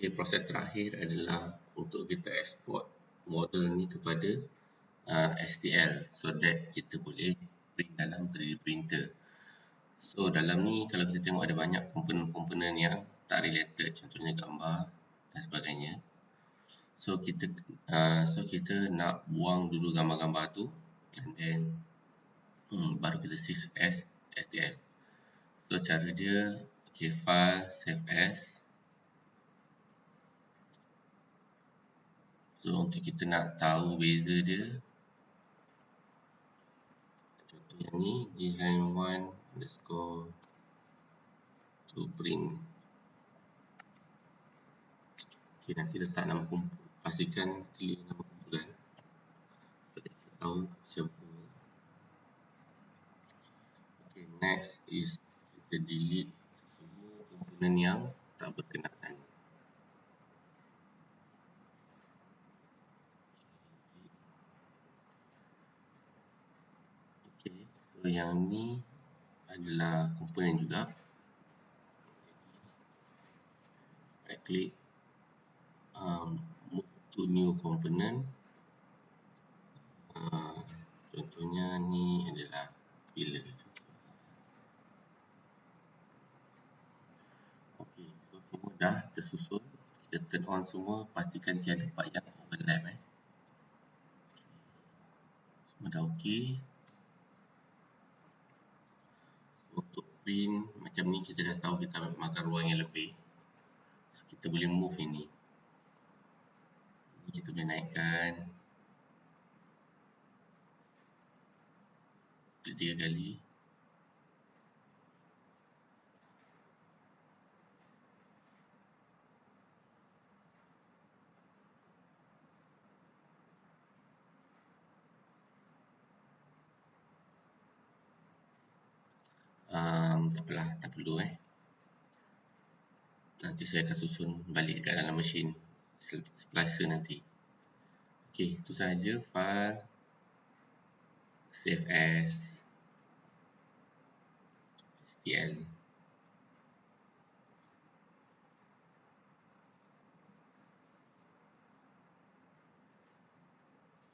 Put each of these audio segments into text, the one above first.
Okay, proses terakhir adalah untuk kita export model ni kepada STL so that kita boleh print dalam 3D printer. So dalam ni kalau kita tengok ada banyak komponen-komponen yang tak related, contohnya gambar dan sebagainya. So kita nak buang dulu gambar-gambar tu and then baru kita save as STL. So cara dia, okay, file, save as. So untuk kita nak tahu beza dia, contohnya ni design1 underscore to print. Okay, nanti letak nama kumpulan, pastikan clear nama kumpulan so kita tahu siapa. Okay, next is kita delete semua komponen yang tak berkenaan. Okay, so yang ni adalah komponen juga. Right click, move to new component. Contohnya ni adalah pillar. Okay, so semua dah tersusun. Kita turn on semua, pastikan tiada part yang overlap. Semua dah okey. So, untuk print macam ni kita dah tahu kita makan ruang yang lebih. So, kita boleh move ini. Kita boleh naikkan. Klik 3 kali. Tak apalah, tak perlu nanti saya akan susun balik kat dalam mesin splicer nanti. Ok, itu sahaja file, save as, STL.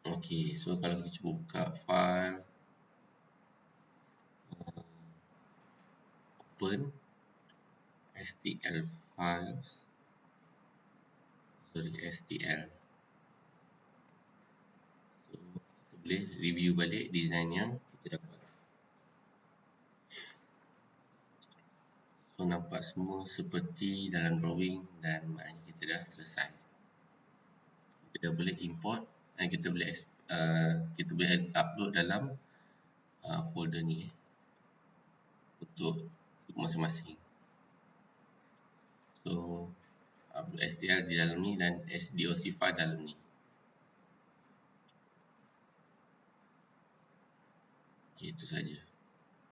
Ok, so kalau kita cuba buka file, open STL files, STL. So, kita boleh review balik design yang kita dapat. So, nampak semua seperti dalam drawing dan maknanya kita dah selesai. Kita dah boleh import dan kita boleh upload dalam folder ni untuk masing-masing. So, upload STL di dalam ni dan SDOC file dalam ni. Okay, itu saja.